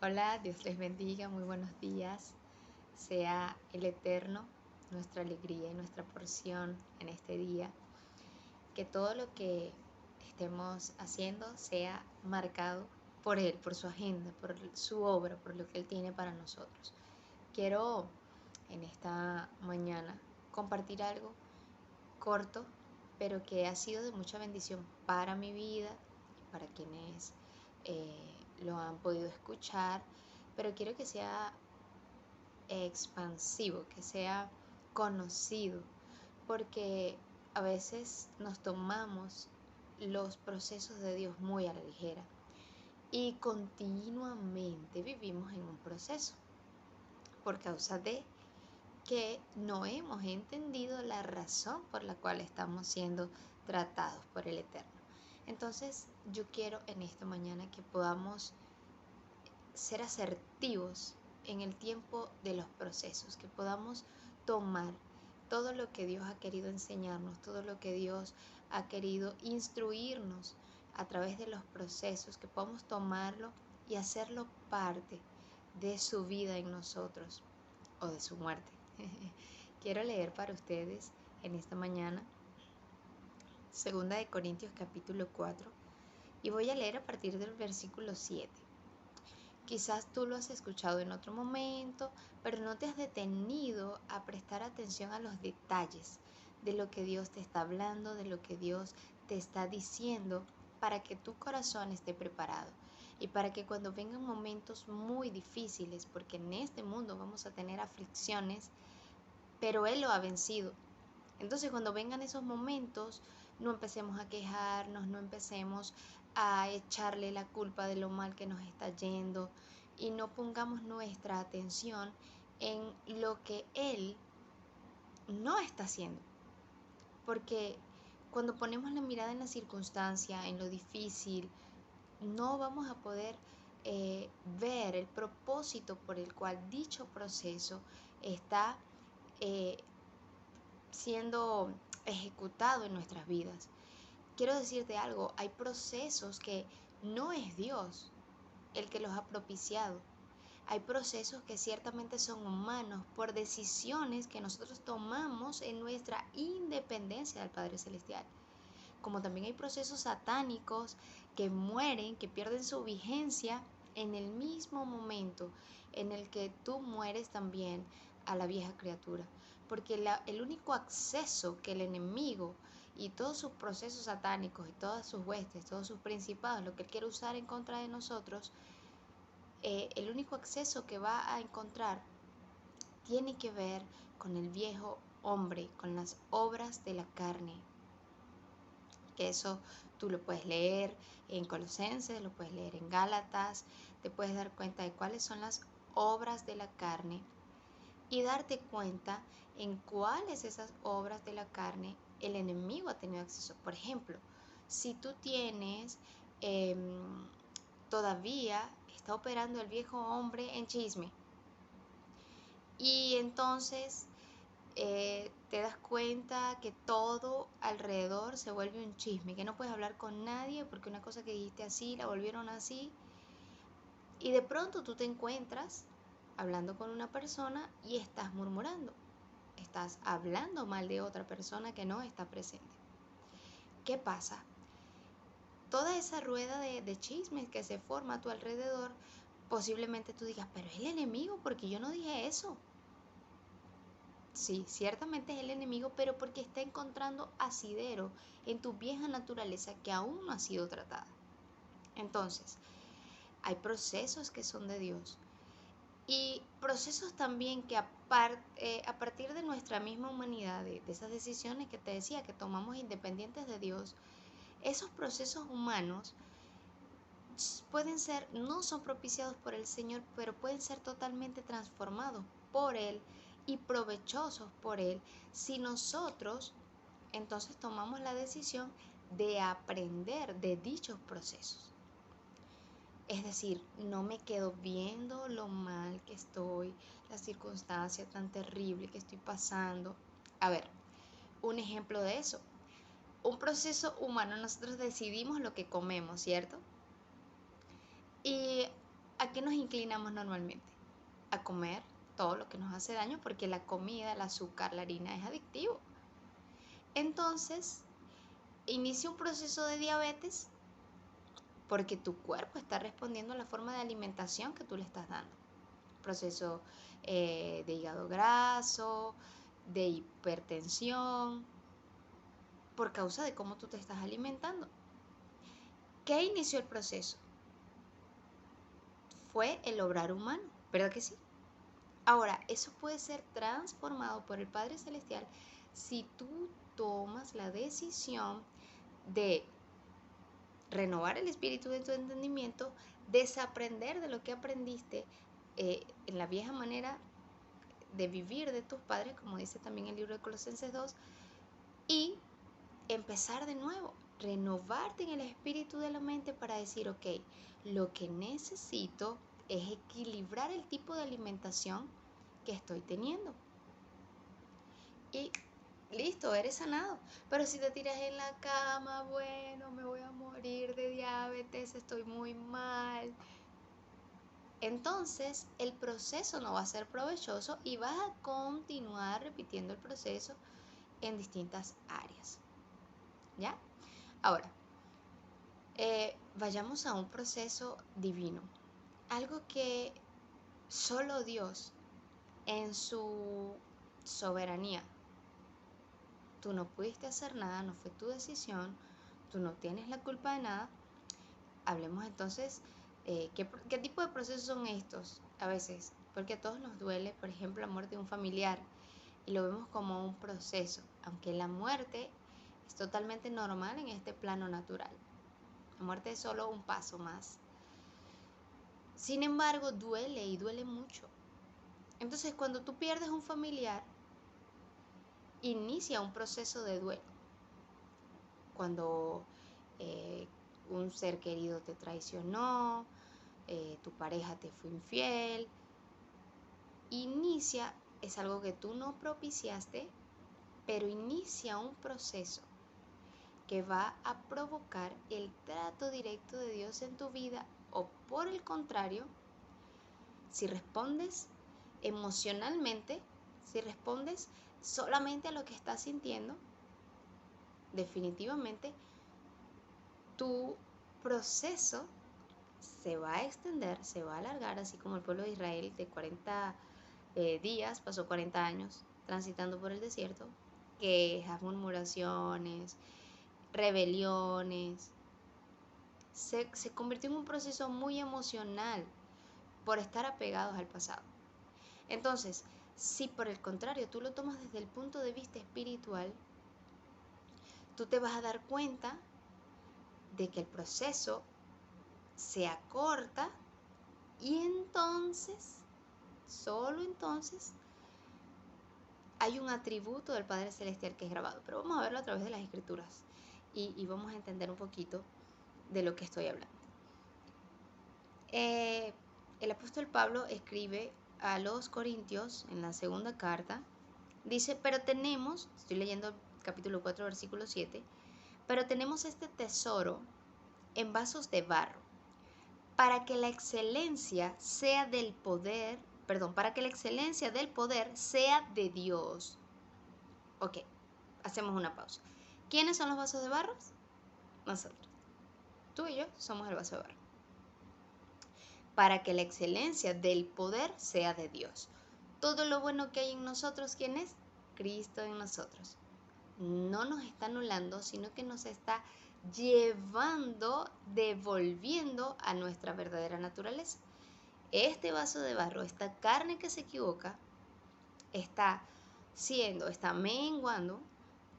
Hola, Dios les bendiga, muy buenos días. Sea el Eterno nuestra alegría y nuestra porción en este día. Que todo lo que estemos haciendo sea marcado por Él, por su agenda, por su obra, por lo que Él tiene para nosotros. Quiero en esta mañana compartir algo corto, pero que ha sido de mucha bendición para mi vida y para quienes lo han podido escuchar, pero quiero que sea expansivo, que sea conocido, porque a veces nos tomamos los procesos de Dios muy a la ligera y continuamente vivimos en un proceso por causa de que no hemos entendido la razón por la cual estamos siendo tratados por el Eterno. Entonces yo quiero en esta mañana que podamos ser asertivos en el tiempo de los procesos, que podamos tomar todo lo que Dios ha querido enseñarnos, todo lo que Dios ha querido instruirnos a través de los procesos, que podamos tomarlo y hacerlo parte de su vida en nosotros o de su muerte. Quiero leer para ustedes en esta mañana 2 Corintios capítulo 4 y voy a leer a partir del versículo 7. Quizás tú lo has escuchado en otro momento, pero no te has detenido a prestar atención a los detalles de lo que Dios te está hablando, de lo que Dios te está diciendo, para que tu corazón esté preparado y para que cuando vengan momentos muy difíciles, porque en este mundo vamos a tener aflicciones, pero Él lo ha vencido. Entonces cuando vengan esos momentos, no empecemos a quejarnos, no empecemos a echarle la culpa de lo mal que nos está yendo y no pongamos nuestra atención en lo que Él no está haciendo. Porque cuando ponemos la mirada en la circunstancia, en lo difícil, no vamos a poder ver el propósito por el cual dicho proceso está eh, siendo ejecutado en nuestras vidas. Quiero decirte algo, hay procesos que no es Dios el que los ha propiciado. Hay procesos que ciertamente son humanos por decisiones que nosotros tomamos en nuestra independencia del Padre Celestial. Como también hay procesos satánicos que mueren, que pierden su vigencia en el mismo momento en el que tú mueres también a la vieja criatura. Porque el único acceso que el enemigo y todos sus procesos satánicos y todas sus huestes, todos sus principados, lo que él quiere usar en contra de nosotros, el único acceso que va a encontrar tiene que ver con el viejo hombre, con las obras de la carne. Que eso tú lo puedes leer en Colosenses, lo puedes leer en Gálatas, te puedes dar cuenta de cuáles son las obras de la carne y darte cuenta en cuáles esas obras de la carne el enemigo ha tenido acceso. Por ejemplo, si tú tienes todavía está operando el viejo hombre en chisme y entonces te das cuenta que todo alrededor se vuelve un chisme, que no puedes hablar con nadie porque una cosa que dijiste así la volvieron así y de pronto tú te encuentras hablando con una persona y estás murmurando, estás hablando mal de otra persona que no está presente. ¿Qué pasa? Toda esa rueda de chismes que se forma a tu alrededor, posiblemente tú digas, pero es el enemigo porque yo no dije eso. Sí, ciertamente es el enemigo, pero porque está encontrando asidero en tu vieja naturaleza que aún no ha sido tratada. Entonces, hay procesos que son de Dios y procesos también que a partir de nuestra misma humanidad, de esas decisiones que te decía que tomamos independientes de Dios, esos procesos humanos pueden ser, no son propiciados por el Señor, pero pueden ser totalmente transformados por Él y provechosos por Él si nosotros entonces tomamos la decisión de aprender de dichos procesos. Es decir, no me quedo viendo lo mal que estoy, la circunstancia tan terrible que estoy pasando. A ver, un ejemplo de eso. Un proceso humano, nosotros decidimos lo que comemos, ¿cierto? Y ¿a qué nos inclinamos normalmente? A comer todo lo que nos hace daño porque la comida, el azúcar, la harina es adictivo. Entonces, inicia un proceso de diabetes porque tu cuerpo está respondiendo a la forma de alimentación que tú le estás dando. Proceso de hígado graso, de hipertensión, por causa de cómo tú te estás alimentando. ¿Qué inició el proceso? Fue el obrar humano, ¿verdad que sí? Ahora, eso puede ser transformado por el Padre Celestial si tú tomas la decisión de renovar el espíritu de tu entendimiento, desaprender de lo que aprendiste en la vieja manera de vivir de tus padres, como dice también el libro de Colosenses 2, y empezar de nuevo, renovarte en el espíritu de la mente para decir, ok, lo que necesito es equilibrar el tipo de alimentación que estoy teniendo. Y listo, eres sanado. Pero si te tiras en la cama, bueno, me voy a morir de diabetes, estoy muy mal. Entonces el proceso no va a ser provechoso y vas a continuar repitiendo el proceso en distintas áreas. ¿Ya? Ahora, vayamos a un proceso divino. Algo que solo Dios en su soberanía, tú no pudiste hacer nada, no fue tu decisión, tú no tienes la culpa de nada. Hablemos entonces, ¿qué tipo de procesos son estos? A veces, porque a todos nos duele, por ejemplo, la muerte de un familiar y lo vemos como un proceso, aunque la muerte es totalmente normal en este plano natural. La muerte es solo un paso más. Sin embargo, duele y duele mucho. Entonces, cuando tú pierdes un familiar, inicia un proceso de duelo. Cuando un ser querido te traicionó, tu pareja te fue infiel, es algo que tú no propiciaste, pero inicia un proceso que va a provocar el trato directo de Dios en tu vida, o por el contrario, si respondes emocionalmente, si respondes solamente a lo que estás sintiendo, definitivamente tu proceso se va a extender, se va a alargar, así como el pueblo de Israel de 40 días, pasó 40 años transitando por el desierto, quejas, murmuraciones, rebeliones. Se convirtió en un proceso muy emocional por estar apegados al pasado. Entonces, si por el contrario tú lo tomas desde el punto de vista espiritual, tú te vas a dar cuenta de que el proceso se acorta y entonces, solo entonces, hay un atributo del Padre Celestial que es grabado. Pero vamos a verlo a través de las Escrituras y vamos a entender un poquito de lo que estoy hablando. El apóstol Pablo escribe a los Corintios en la segunda carta, dice, pero tenemos, estoy leyendo capítulo 4, versículo 7, pero tenemos este tesoro en vasos de barro, para que la excelencia sea del poder, para que la excelencia del poder sea de Dios. Ok, hacemos una pausa. ¿Quiénes son los vasos de barro? Nosotros. Tú y yo somos el vaso de barro. Para que la excelencia del poder sea de Dios. Todo lo bueno que hay en nosotros, ¿quién es? Cristo en nosotros. No nos está anulando, sino que nos está llevando, devolviendo a nuestra verdadera naturaleza. Este vaso de barro, esta carne que se equivoca, está menguando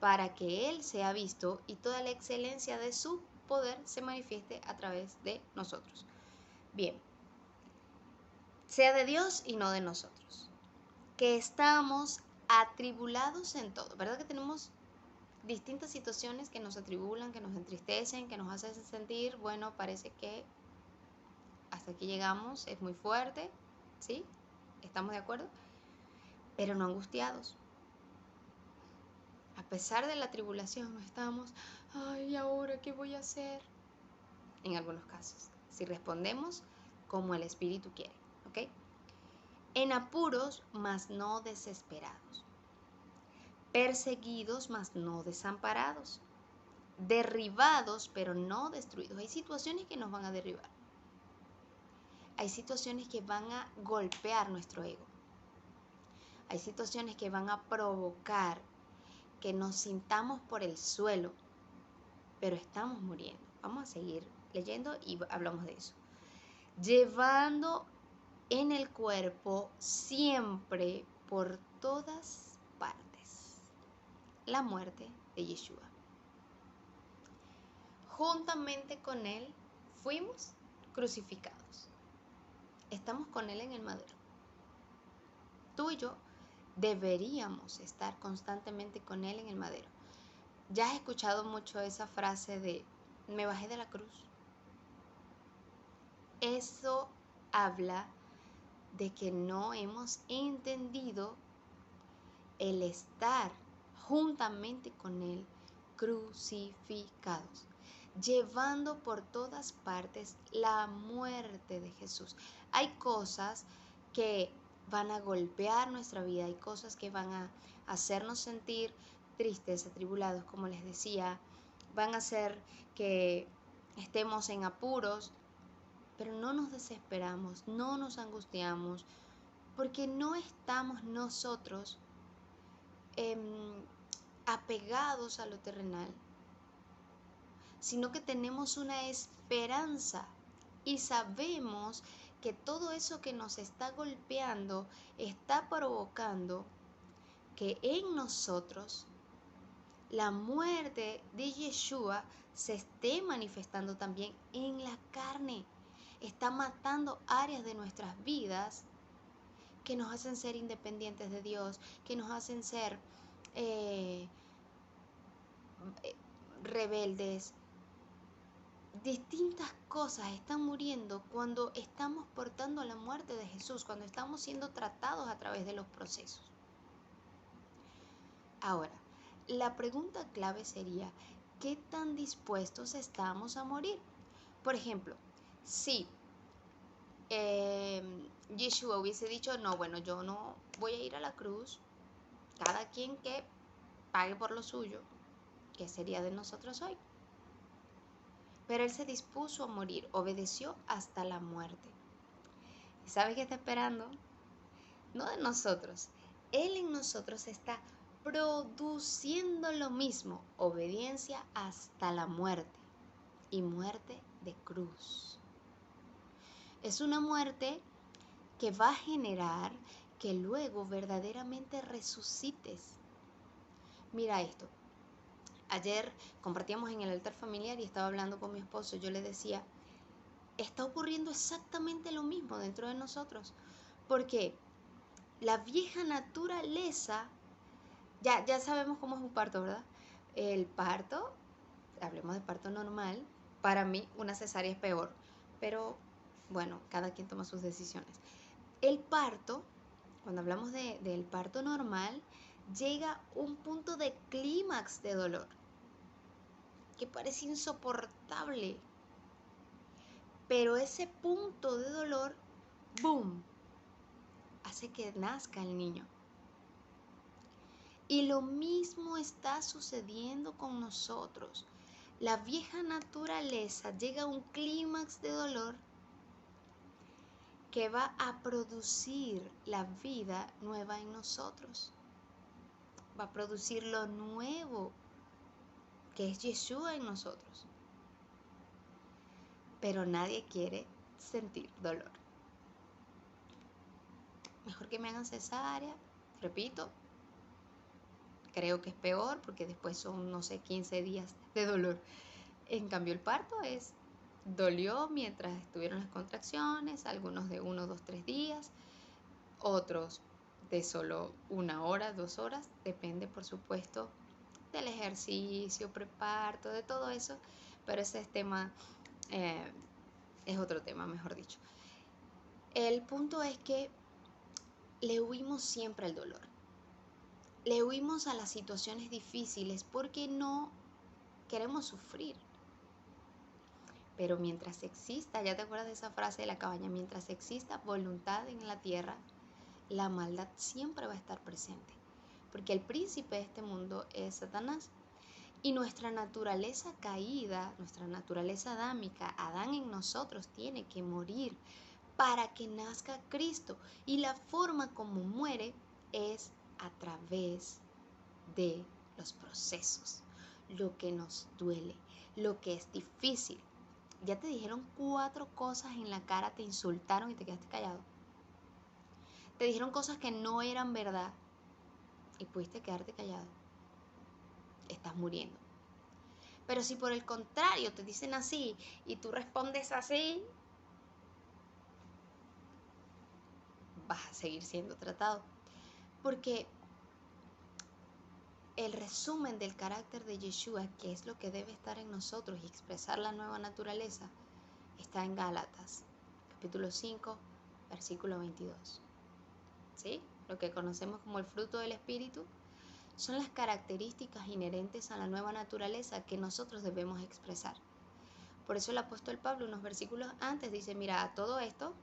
para que Él sea visto y toda la excelencia de su poder se manifieste a través de nosotros. Bien, sea de Dios y no de nosotros, que estamos atribulados en todo, ¿verdad? Que tenemos distintas situaciones que nos atribulan, que nos entristecen, que nos hacen sentir, bueno, parece que hasta aquí llegamos, es muy fuerte, ¿sí? ¿Estamos de acuerdo? Pero no angustiados. A pesar de la tribulación, no estamos, ay, ¿ahora qué voy a hacer? En algunos casos, si respondemos como el Espíritu quiere, ¿ok? En apuros, mas no desesperados. Perseguidos, mas no desamparados. Derribados, pero no destruidos. Hay situaciones que nos van a derribar. Hay situaciones que van a golpear nuestro ego. Hay situaciones que van a provocar que nos sintamos por el suelo, pero estamos muriendo. Vamos a seguir leyendo y hablamos de eso. Llevando en el cuerpo siempre por todas partes la muerte de Yeshua. Juntamente con Él fuimos crucificados. Estamos con Él en el madero. Tú y yo deberíamos estar constantemente con Él en el madero. Ya has escuchado mucho esa frase de me bajé de la cruz. Eso habla de que no hemos entendido el estar juntamente con Él crucificados, llevando por todas partes la muerte de Jesús. Hay cosas que van a golpear nuestra vida, hay cosas que van a hacernos sentir tristes, atribulados, como les decía, van a hacer que estemos en apuros, pero no nos desesperamos, no nos angustiamos, porque no estamos nosotros apegados a lo terrenal, sino que tenemos una esperanza y sabemos que todo eso que nos está golpeando está provocando que en nosotros la muerte de Yeshua se esté manifestando también en la carne. Está matando áreas de nuestras vidas que nos hacen ser independientes de Dios, que nos hacen ser rebeldes. Distintas cosas están muriendo cuando estamos portando la muerte de Jesús, cuando estamos siendo tratados a través de los procesos. Ahora, la pregunta clave sería, ¿qué tan dispuestos estamos a morir? Por ejemplo, si Yeshua hubiese dicho, no, bueno, yo no voy a ir a la cruz, cada quien que pague por lo suyo, ¿qué sería de nosotros hoy? Pero Él se dispuso a morir, obedeció hasta la muerte. ¿Y sabe qué está esperando? No de nosotros. Él en nosotros está produciendo lo mismo, obediencia hasta la muerte y muerte de cruz. Es una muerte que va a generar que luego verdaderamente resucites. Mira esto. Ayer compartíamos en el altar familiar y estaba hablando con mi esposo. Yo le decía, está ocurriendo exactamente lo mismo dentro de nosotros. Porque la vieja naturaleza, ya sabemos cómo es un parto, ¿verdad? El parto, hablemos de parto normal, para mí una cesárea es peor. Pero bueno, cada quien toma sus decisiones. El parto, cuando hablamos del parto normal, llega a un punto de clímax de dolor que parece insoportable. Pero ese punto de dolor, ¡boom!, hace que nazca el niño. Y lo mismo está sucediendo con nosotros. La vieja naturaleza llega a un clímax de dolor que va a producir la vida nueva en nosotros. Va a producir lo nuevo que es Yeshua en nosotros. Pero nadie quiere sentir dolor. Mejor que me hagan cesárea, repito, creo que es peor porque después son, no sé, 15 días de dolor. En cambio el parto dolió mientras estuvieron las contracciones, algunos de 1, 2, 3 días, otros de solo 1 hora, 2 horas, depende por supuesto del ejercicio, preparto, de todo eso, pero ese es tema, es otro tema, mejor dicho. El punto es que le huimos siempre al dolor, le huimos a las situaciones difíciles porque no queremos sufrir. Pero mientras exista, ya te acuerdas de esa frase de la cabaña, mientras exista voluntad en la tierra, la maldad siempre va a estar presente. Porque el príncipe de este mundo es Satanás. Y nuestra naturaleza caída, nuestra naturaleza adámica, Adán en nosotros tiene que morir para que nazca Cristo. Y la forma como muere es a través de los procesos, lo que nos duele, lo que es difícil. Ya te dijeron 4 cosas en la cara, te insultaron y te quedaste callado. Te dijeron cosas que no eran verdad y pudiste quedarte callado. Estás muriendo. Pero si por el contrario te dicen así y tú respondes así, vas a seguir siendo tratado. Porque el resumen del carácter de Yeshua, que es lo que debe estar en nosotros y expresar la nueva naturaleza, está en Gálatas, capítulo 5, versículo 22. ¿Sí? Lo que conocemos como el fruto del Espíritu son las características inherentes a la nueva naturaleza que nosotros debemos expresar. Por eso el apóstol Pablo, unos versículos antes, dice, mira, a todo esto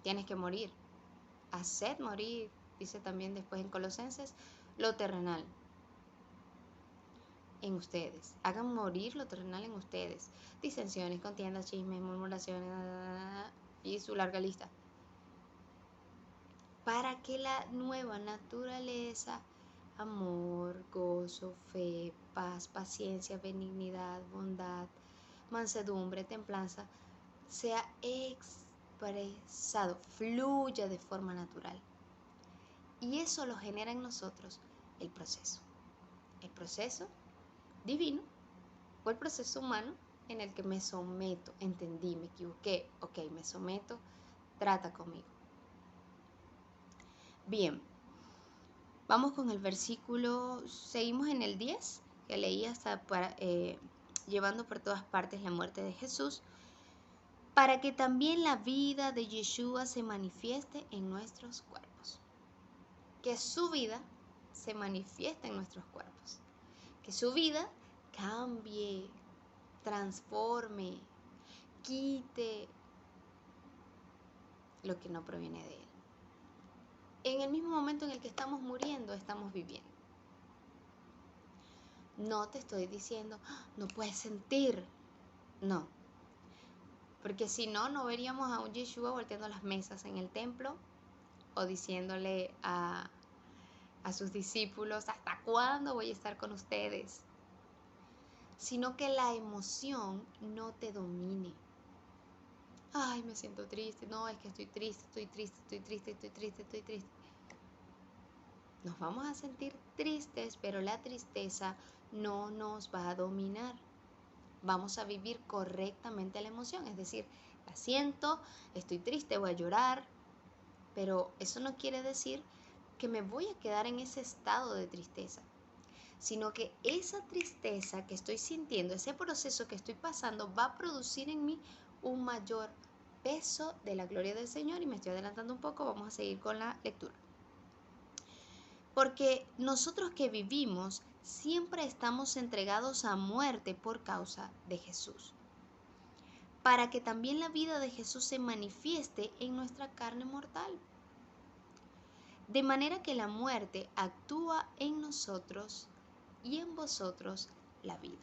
tienes que morir. Haced morir, dice también después en Colosenses, lo terrenal en ustedes. Hagan morir lo terrenal en ustedes. Disensiones, contiendas, chismes, murmuraciones y su larga lista. Para que la nueva naturaleza, amor, gozo, fe, paz, paciencia, benignidad, bondad, mansedumbre, templanza, sea expresado, fluya de forma natural. Y eso lo genera en nosotros el proceso. El proceso divino o el proceso humano en el que me someto. Entendí, me equivoqué, ok, me someto, trata conmigo. Bien, vamos con el versículo, seguimos en el 10, que leí hasta llevando por todas partes la muerte de Jesús, para que también la vida de Yeshua se manifieste en nuestros cuerpos. Que su vida se manifieste en nuestros cuerpos. Que su vida cambie, transforme, quite lo que no proviene de él. En el mismo momento en el que estamos muriendo, estamos viviendo. No te estoy diciendo, no puedes sentir. No. Porque si no, no veríamos a un Yeshua volteando las mesas en el templo o diciéndole a sus discípulos, ¿hasta cuándo voy a estar con ustedes? Sino que la emoción no te domine. Ay, me siento triste. No, es que estoy triste, estoy triste, estoy triste, estoy triste, estoy triste. Nos vamos a sentir tristes, pero la tristeza no nos va a dominar. Vamos a vivir correctamente la emoción, es decir, la siento, estoy triste, voy a llorar, pero eso no quiere decir que me voy a quedar en ese estado de tristeza, sino que esa tristeza que estoy sintiendo, ese proceso que estoy pasando, va a producir en mí un mayor peso de la gloria del Señor. Y me estoy adelantando un poco, vamos a seguir con la lectura. Porque nosotros que vivimos siempre estamos entregados a muerte por causa de Jesús, para que también la vida de Jesús se manifieste en nuestra carne mortal. De manera que la muerte actúa en nosotros y en vosotros la vida.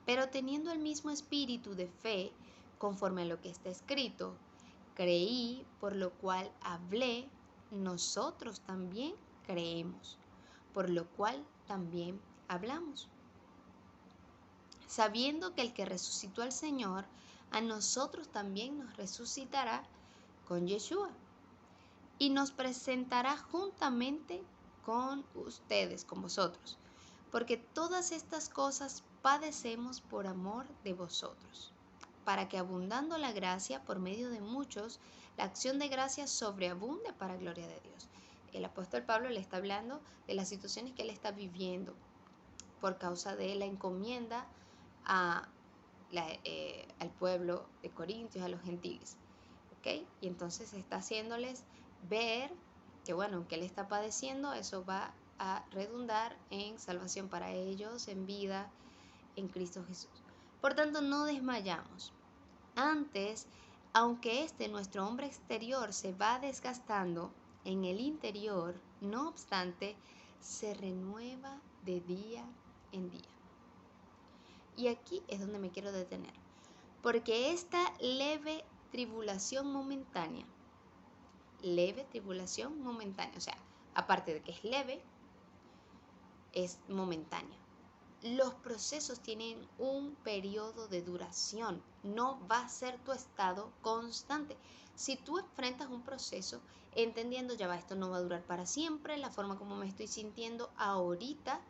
Pero teniendo el mismo espíritu de fe, conforme a lo que está escrito, creí, por lo cual hablé, nosotros también creemos, por lo cual también hablamos. Sabiendo que el que resucitó al Señor, a nosotros también nos resucitará con Yeshua y nos presentará juntamente con ustedes, con vosotros, porque todas estas cosas padecemos por amor de vosotros, para que abundando la gracia por medio de muchos, la acción de gracia sobreabunde para gloria de Dios. El apóstol Pablo le está hablando de las situaciones que él está viviendo por causa de la encomienda al pueblo de Corintios, a los gentiles. ¿Okay? Y entonces está haciéndoles ver que, bueno, aunque él está padeciendo, eso va a redundar en salvación para ellos, en vida, en Cristo Jesús. Por tanto, no desmayamos. Antes, aunque nuestro hombre exterior, se va desgastando, en el interior, no obstante, se renueva de día en día. Y aquí es donde me quiero detener. Porque esta leve tribulación momentánea, o sea, aparte de que es leve, es momentánea. Los procesos tienen un periodo de duración, no va a ser tu estado constante. Si tú enfrentas un proceso entendiendo, ya va, esto no va a durar para siempre, la forma como me estoy sintiendo ahorita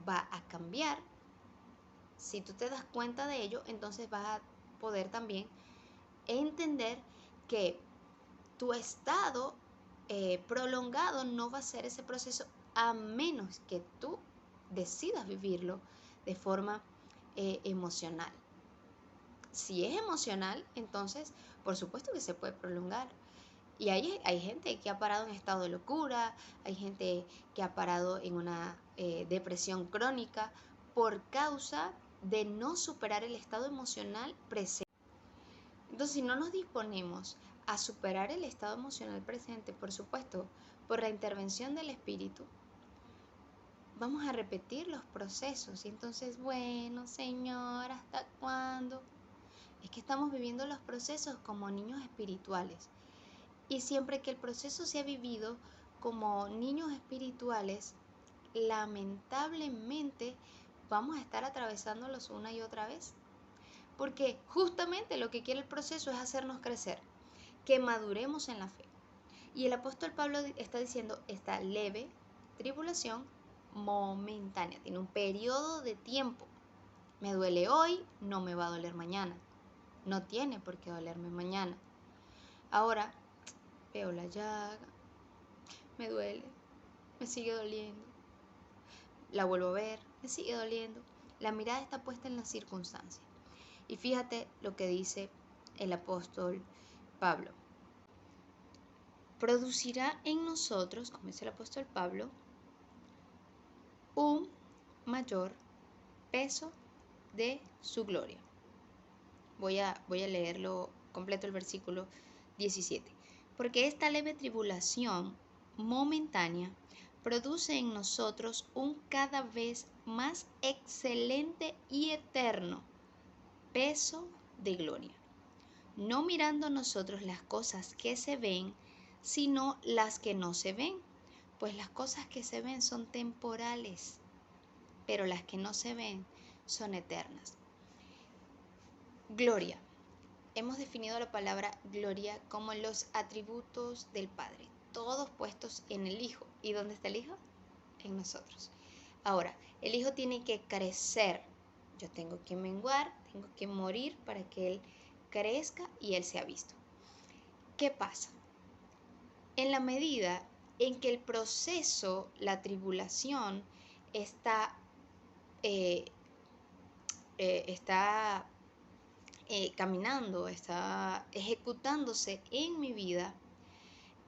va a cambiar. Si tú te das cuenta de ello, entonces vas a poder también entender que tu estado prolongado no va a ser ese proceso, a menos que tú decidas vivirlo de forma emocional. Si es emocional, entonces por supuesto que se puede prolongar. Y hay gente que ha parado en estado de locura, hay gente que ha parado en una depresión crónica por causa de no superar el estado emocional presente. Entonces, si no nos disponemos a superar el estado emocional presente, por supuesto, por la intervención del espíritu, vamos a repetir los procesos. Y entonces, bueno, Señor, ¿hasta cuándo? Es que estamos viviendo los procesos como niños espirituales. Y siempre que el proceso se ha vivido como niños espirituales, lamentablemente vamos a estar atravesándolos una y otra vez. Porque justamente lo que quiere el proceso es hacernos crecer, que maduremos en la fe. Y el apóstol Pablo está diciendo, esta leve tribulación momentánea, tiene un periodo de tiempo. Me duele hoy, no me va a doler mañana. No tiene por qué dolerme mañana. Ahora, veo la llaga, me duele, me sigue doliendo. La vuelvo a ver, me sigue doliendo. La mirada está puesta en las circunstancias. Y fíjate lo que dice el apóstol Pablo. Producirá en nosotros, como dice el apóstol Pablo, un mayor peso de su gloria. Voy a leerlo completo el versículo 17. Porque esta leve tribulación momentánea produce en nosotros un cada vez más excelente y eterno peso de gloria, no mirando nosotros las cosas que se ven, sino las que no se ven, pues las cosas que se ven son temporales, pero las que no se ven son eternas. Gloria. Hemos definido la palabra gloria como los atributos del Padre, todos puestos en el Hijo. ¿Y dónde está el Hijo? En nosotros. Ahora, el Hijo tiene que crecer. Yo tengo que menguar, tengo que morir para que Él crezca y Él sea visto. ¿Qué pasa? En la medida en que el proceso, la tribulación, está caminando, está ejecutándose en mi vida,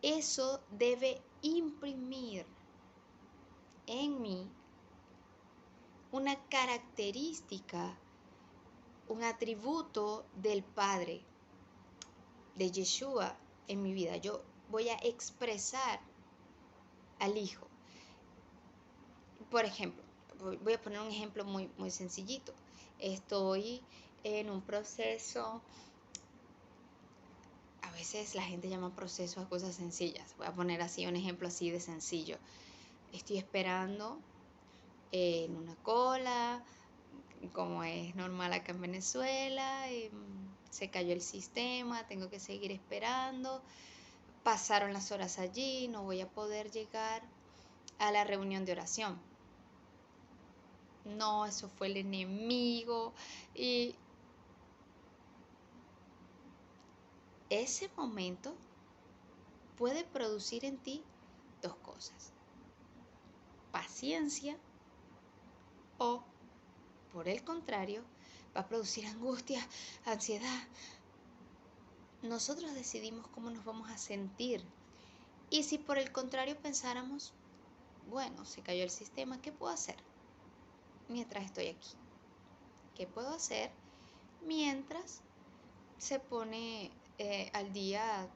eso debe imprimir en mí una característica, un atributo del Padre, de Yeshua en mi vida. Yo voy a expresar al Hijo. Por ejemplo, voy a poner un ejemplo muy, muy sencillito. Estoy en un proceso, a veces la gente llama proceso a cosas sencillas. Voy a poner así un ejemplo así de sencillo. Estoy esperando en una cola, como es normal acá en Venezuela, se cayó el sistema, tengo que seguir esperando, pasaron las horas allí, no voy a poder llegar a la reunión de oración. No, eso fue el enemigo. Y ese momento puede producir en ti dos cosas: paciencia, o por el contrario, va a producir angustia, ansiedad. Nosotros decidimos cómo nos vamos a sentir. Y si por el contrario pensáramos, bueno, se cayó el sistema, ¿qué puedo hacer mientras estoy aquí? ¿Qué puedo hacer mientras se pone al día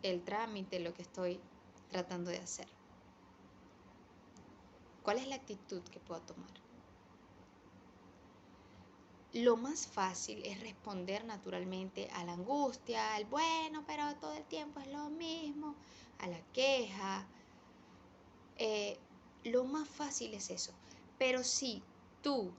el trámite, lo que estoy tratando de hacer. ¿Cuál es la actitud que puedo tomar? Lo más fácil es responder naturalmente a la angustia, al bueno, pero todo el tiempo es lo mismo, a la queja. Lo más fácil es eso. Pero si tú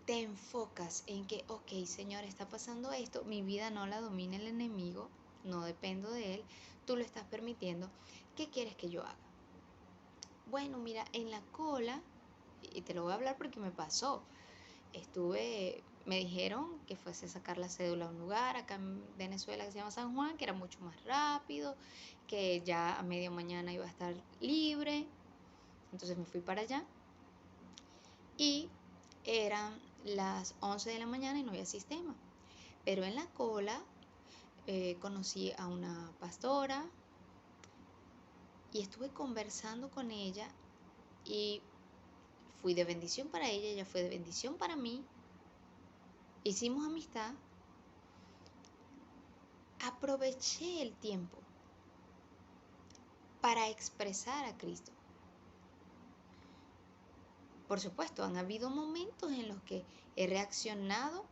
te enfocas en que, ok, Señor, está pasando esto, mi vida no la domina el enemigo, no dependo de él, tú lo estás permitiendo, ¿qué quieres que yo haga? Bueno, mira, en la cola, y te lo voy a hablar porque me pasó, me dijeron que fuese a sacar la cédula a un lugar acá en Venezuela que se llama San Juan, que era mucho más rápido, que ya a media mañana iba a estar libre. Entonces me fui para allá y eran las 11 de la mañana y no había sistema. Pero en la cola conocí a una pastora y estuve conversando con ella y fui de bendición para ella fue de bendición para mí. Hicimos amistad, aproveché el tiempo para expresar a Cristo. Por supuesto, han habido momentos en los que he reaccionado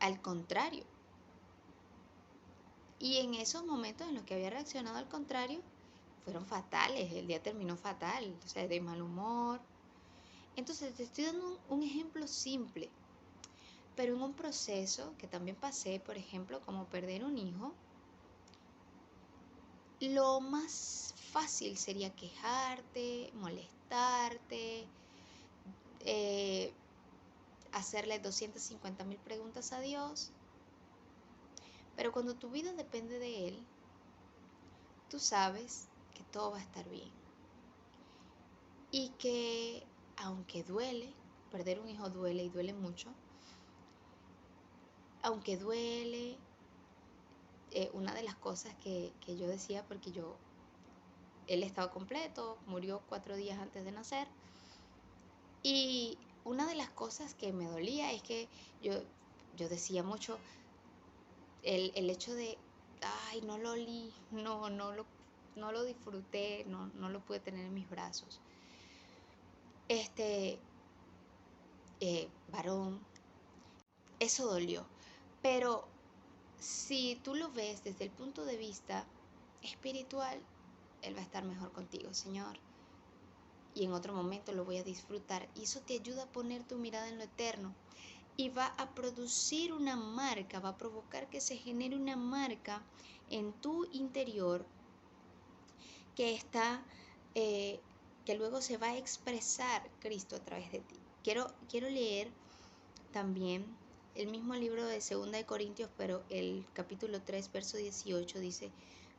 al contrario. Y en esos momentos en los que había reaccionado al contrario, fueron fatales. El día terminó fatal, o sea, de mal humor. Entonces, te estoy dando un ejemplo simple. Pero en un proceso que también pasé, por ejemplo, como perder un hijo, lo más fácil sería quejarte, molestarte, hacerle 250.000 preguntas a Dios. Pero cuando tu vida depende de Él, tú sabes que todo va a estar bien. Y que aunque duele, perder un hijo duele y duele mucho, aunque duele, una de las cosas que yo decía, porque él estaba completo, murió 4 días antes de nacer, y una de las cosas que me dolía es que yo decía mucho el hecho de, ay, no lo olí, no lo disfruté, no lo pude tener en mis brazos. Varón, eso dolió. Pero si tú lo ves desde el punto de vista espiritual, Él va a estar mejor contigo, Señor. Y en otro momento lo voy a disfrutar. Y eso te ayuda a poner tu mirada en lo eterno. Y va a producir una marca, va a provocar que se genere una marca en tu interior que está, que luego se va a expresar Cristo a través de ti. Quiero leer también el mismo libro de 2 Corintios, pero el capítulo 3, verso 18 dice: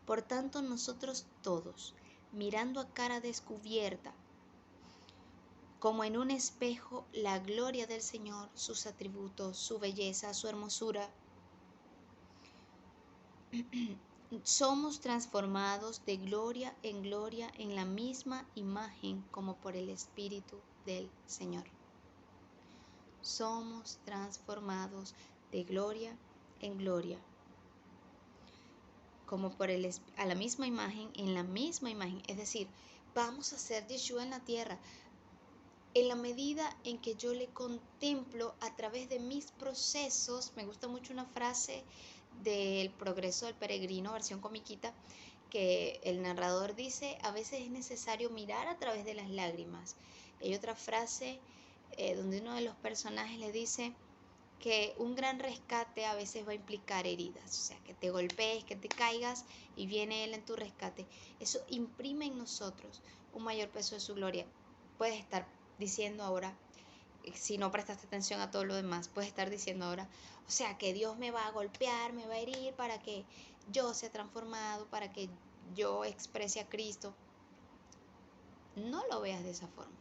por tanto nosotros todos, mirando a cara descubierta, como en un espejo, la gloria del Señor, sus atributos, su belleza, su hermosura, somos transformados de gloria en la misma imagen como por el Espíritu del Señor. Somos transformados de gloria en gloria, como a la misma imagen, en la misma imagen. Es decir, vamos a ser Yeshua en la tierra. En la medida en que yo le contemplo a través de mis procesos, me gusta mucho una frase del Progreso del Peregrino, versión comiquita, que el narrador dice: a veces es necesario mirar a través de las lágrimas. Hay otra frase donde uno de los personajes le dice que un gran rescate a veces va a implicar heridas, o sea, que te golpees, que te caigas y viene Él en tu rescate. Eso imprime en nosotros un mayor peso de su gloria. Puedes estar diciendo ahora, si no prestaste atención a todo lo demás, puedes estar diciendo ahora, o sea, que Dios me va a golpear, me va a herir para que yo sea transformado, para que yo exprese a Cristo. No lo veas de esa forma,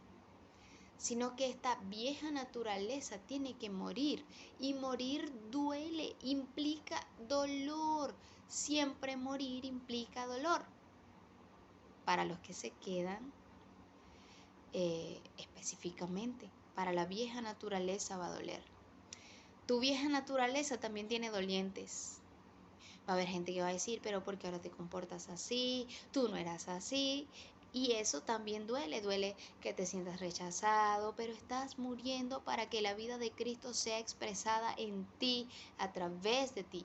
sino que esta vieja naturaleza tiene que morir, y morir duele, implica dolor. Siempre morir implica dolor. Para los que se quedan, específicamente, para la vieja naturaleza va a doler. Tu vieja naturaleza también tiene dolientes. Va a haber gente que va a decir, pero ¿por qué ahora te comportas así? Tú no eras así. Y eso también duele que te sientas rechazado, pero estás muriendo para que la vida de Cristo sea expresada en ti, a través de ti.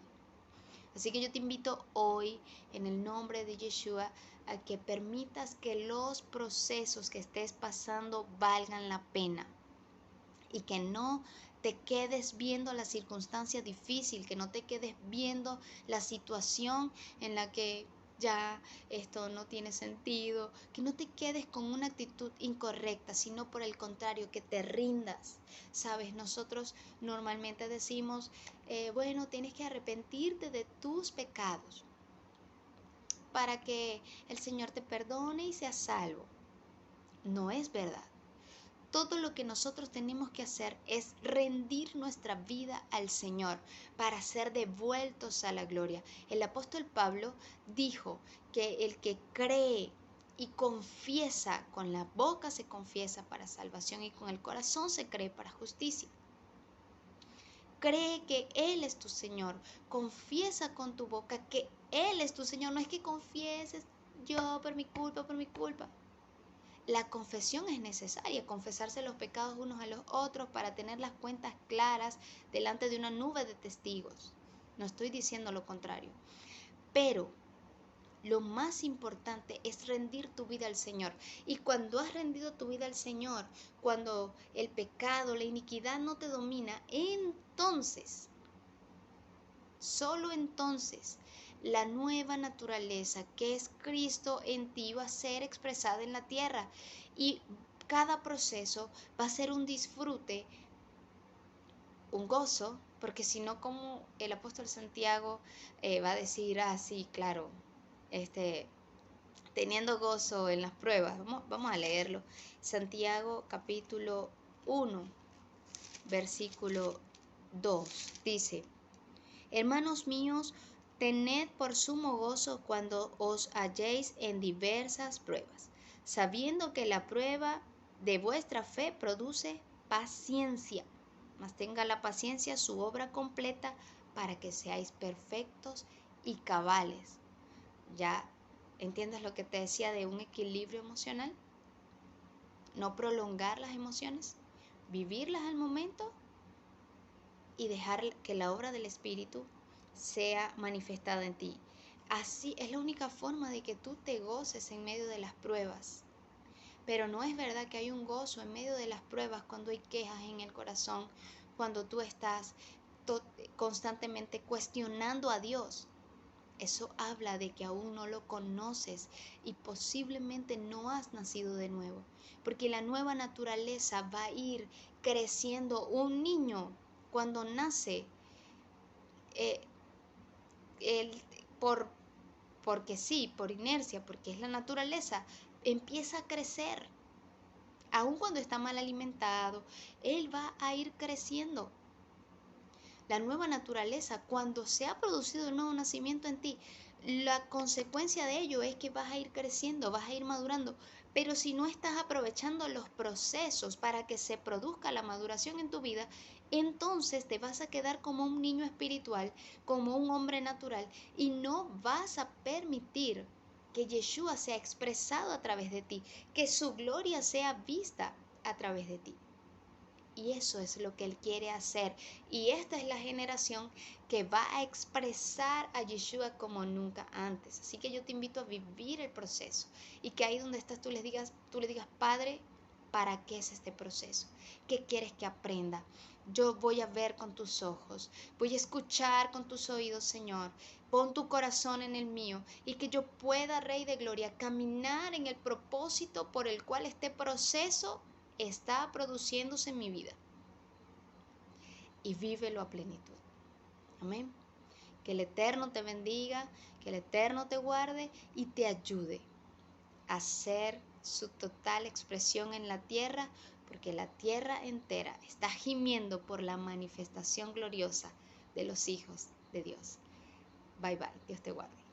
Así que yo te invito hoy, en el nombre de Yeshua, a que permitas que los procesos que estés pasando valgan la pena y que no te quedes viendo la circunstancia difícil, que no te quedes viendo la situación en la que ya esto no tiene sentido, que no te quedes con una actitud incorrecta, sino por el contrario, que te rindas. Sabes, nosotros normalmente decimos, bueno, tienes que arrepentirte de tus pecados para que el Señor te perdone y seas salvo. No es verdad. Todo lo que nosotros tenemos que hacer es rendir nuestra vida al Señor para ser devueltos a la gloria. El apóstol Pablo dijo que el que cree y confiesa, con la boca se confiesa para salvación y con el corazón se cree para justicia. Cree que Él es tu Señor. Confiesa con tu boca que Él es tu Señor. No es que confieses yo por mi culpa, por mi culpa. La confesión es necesaria, confesarse los pecados unos a los otros para tener las cuentas claras delante de una nube de testigos. No estoy diciendo lo contrario. Pero lo más importante es rendir tu vida al Señor. Y cuando has rendido tu vida al Señor, cuando el pecado, la iniquidad no te domina, entonces, solo entonces, la nueva naturaleza que es Cristo en ti va a ser expresada en la tierra y cada proceso va a ser un disfrute, un gozo, porque si no, como el apóstol Santiago va a decir, sí, claro, teniendo gozo en las pruebas. Vamos a leerlo. Santiago capítulo 1, versículo 2, dice: Hermanos míos, tened por sumo gozo cuando os halléis en diversas pruebas, sabiendo que la prueba de vuestra fe produce paciencia. Mas tenga la paciencia su obra completa para que seáis perfectos y cabales. ¿Ya entiendes lo que te decía de un equilibrio emocional? No prolongar las emociones, vivirlas al momento y dejar que la obra del Espíritu sea manifestada en ti. Así es la única forma de que tú te goces en medio de las pruebas. Pero no es verdad que hay un gozo en medio de las pruebas cuando hay quejas en el corazón, cuando tú estás constantemente cuestionando a Dios. Eso habla de que aún no lo conoces y posiblemente no has nacido de nuevo, porque la nueva naturaleza va a ir creciendo. Un niño cuando nace, eh, él, porque sí, por inercia, porque es la naturaleza, empieza a crecer. Aun cuando está mal alimentado, él va a ir creciendo. La nueva naturaleza, cuando se ha producido el nuevo nacimiento en ti, la consecuencia de ello es que vas a ir creciendo, vas a ir madurando. Pero si no estás aprovechando los procesos para que se produzca la maduración en tu vida, entonces te vas a quedar como un niño espiritual, como un hombre natural, y no vas a permitir que Yeshua sea expresado a través de ti, que su gloria sea vista a través de ti. Y eso es lo que Él quiere hacer. Y esta es la generación que va a expresar a Yeshua como nunca antes. Así que yo te invito a vivir el proceso. Y que ahí donde estás tú le digas, Padre, ¿para qué es este proceso? ¿Qué quieres que aprenda? Yo voy a ver con tus ojos. Voy a escuchar con tus oídos, Señor. Pon tu corazón en el mío y que yo pueda, Rey de Gloria, caminar en el propósito por el cual este proceso está produciéndose en mi vida, y vívelo a plenitud. Amén. Que el Eterno te bendiga, que el Eterno te guarde y te ayude a ser su total expresión en la tierra, porque la tierra entera está gimiendo por la manifestación gloriosa de los hijos de Dios. Bye bye, Dios te guarde.